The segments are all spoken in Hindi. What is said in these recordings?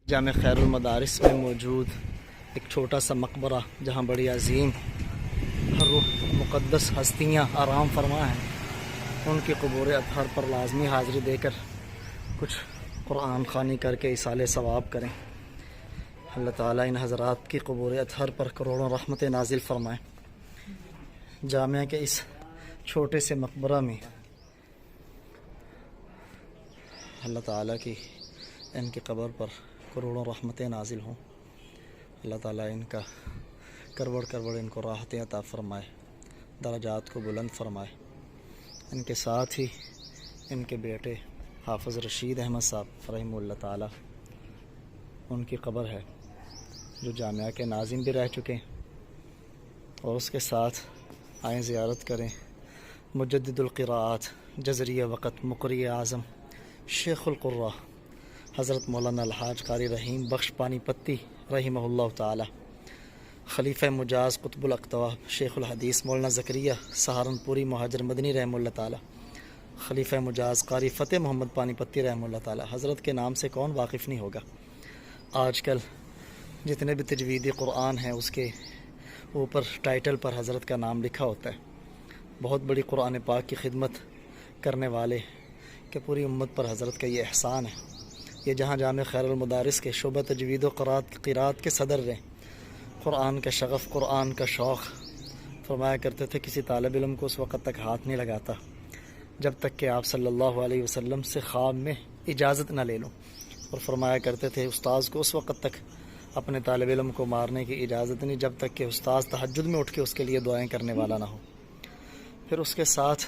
जामे खैरुल मदारिस में मौजूद एक छोटा सा मकबरा जहाँ बड़ी अजीम मुक़द्दस हस्तियाँ आराम फरमा हैं, उनकी क़ुबूर अतहर पर लाजमी हाज़िरी देकर कुछ कुरान ख़वानी करके इसाले सवाब करें। अल्लाह ताला इन हज़रात की क़ुबूर अतहर पर करोड़ों रहमतें नाजिल फरमाएँ। जामिया के इस छोटे से मकबरा में अल्लाह ताला की इनकी क़ब्र पर करोड़ों रहमतें नाजिल हों। अल्लाह ताला इनका करवड़ करवड़ इनको राहतें अता फ़रमाए, दरजात को बुलंद फरमाए। इनके साथ ही इनके बेटे हाफ़िज़ रशीद अहमद साहब रहिमहुल्लाह ताला, उनकी क़ब्र है जो जामिया के नाज़िम भी रह चुके हैं। और उसके साथ आएँ ज़ियारत करें मुजद्दिदुल क़िराअत जज़रिया वक़्त मुक़री आज़म शेखुल क़ुर्रा हज़रत मौलाना अलहाज क़ारी रहीम बख्श पानीपत्ती रहिमहुल्लाह ताला, खलीफ़ा मुजाज़ क़ुतबुल अक़्तवा शेखुल हदीस मौलाना ज़करिया सहारनपुरी मुहाजिर मदनी रहमहुल्लाह ताला, खलीफ़ा मुजाज़ क़ारी फ़तेह मोहम्मद पानीपत्ती रहमहुल्लाह ताला। हज़रत के नाम से कौन वाकिफ़ नहीं होगा। आजकल जितने भी तजवीदी क़ुरान हैं उसके ऊपर टाइटल पर हज़रत का नाम लिखा होता है। बहुत बड़ी कुरान पाक की खिदमत करने वाले कि पूरी उम्मत पर हज़रत का ये एहसान है। ये जहाँ जामे खैरुल मदारिस के शोबा तजवीद व क़िराअत के सदर रहे, कुरान का शगफ़ कुरान का शौक़, फरमाया करते थे किसी तालिब इल्म को उस वक़्त तक हाथ नहीं लगाता जब तक कि आप सल्लल्लाहु अलैहि वसल्लम से ख़्वाब में इजाज़त न ले लो। और फरमाया करते थे उस्ताज़ को उस वक़्त तक अपने तालिब इल्म को मारने की इजाज़त नहीं जब तक कि उस्ताज़ तहज्जुद में उठ के उसके लिए दुआएँ करने वाला ना हो। फिर उसके साथ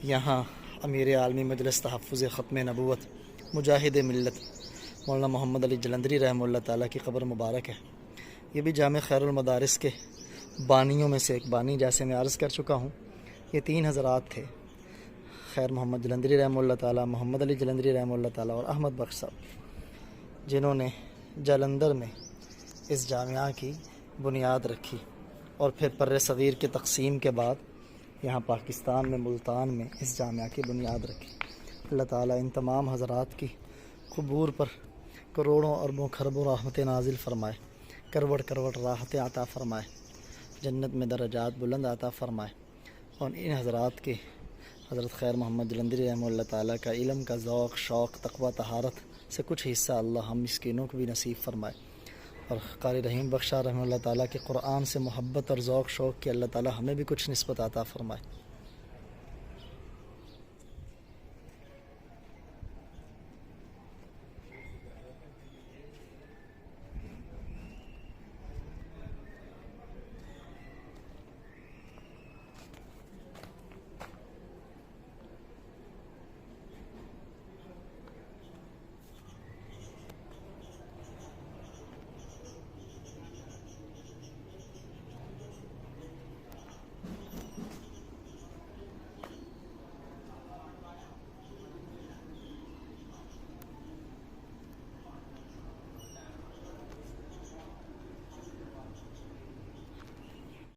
यहाँ अमीर आलमी मजलिस तहफ़्फ़ुज़ ख़त्म नबूवत मुजाहिद मिल्लत मौलाना मोहम्मद अली जलंधरी रहमतुल्लाह ताला की क़ब्र मुबारक है। ये भी जामे खैरुल मदारिस के बानियों में से एक बानी, जैसे मैं अर्ज़ कर चुका हूँ। ये 3 हज़रात थे, खैर मोहम्मद जलंधरी रहमतुल्लाह ताला, मोहम्मद अली जलंधरी रहमतुल्लाह ताला और अहमद बख्श साहब, जिन्होंने जालंधर में इस जामिया की बुनियाद रखी और फिर पर्रे सग़ीर की तक़सीम के बाद यहाँ पाकिस्तान में मुल्तान में इस जामिया की बुनियाद रखी। अल्लाह ताला इन तमाम हज़रात की क़ुबूर पर करोड़ों अरबों खरबों रहमतें नाजिल फ़रमाए, करवड़ करवड़ राहतें अता फ़रमाए, जन्नत में दरजात बुलंद अता फ़रमाए। और इन हज़रात के हज़रत खैर मोहम्मद जलंधरी रहमतुल्लाह ताला का इल्म का ज़ौक़ शौक़ तक़वा तहारत से कुछ हिस्सा अल्लाह हम मिस्कीनों को भी नसीब फ़रमाए। और क़ारी रहीम बख्श रहमतुल्लाह ताला के कुरान से मोहब्बत और ज़ौक़ शौक़ की अल्लाह ताला हमें भी कुछ निस्बत अता फ़रमाए।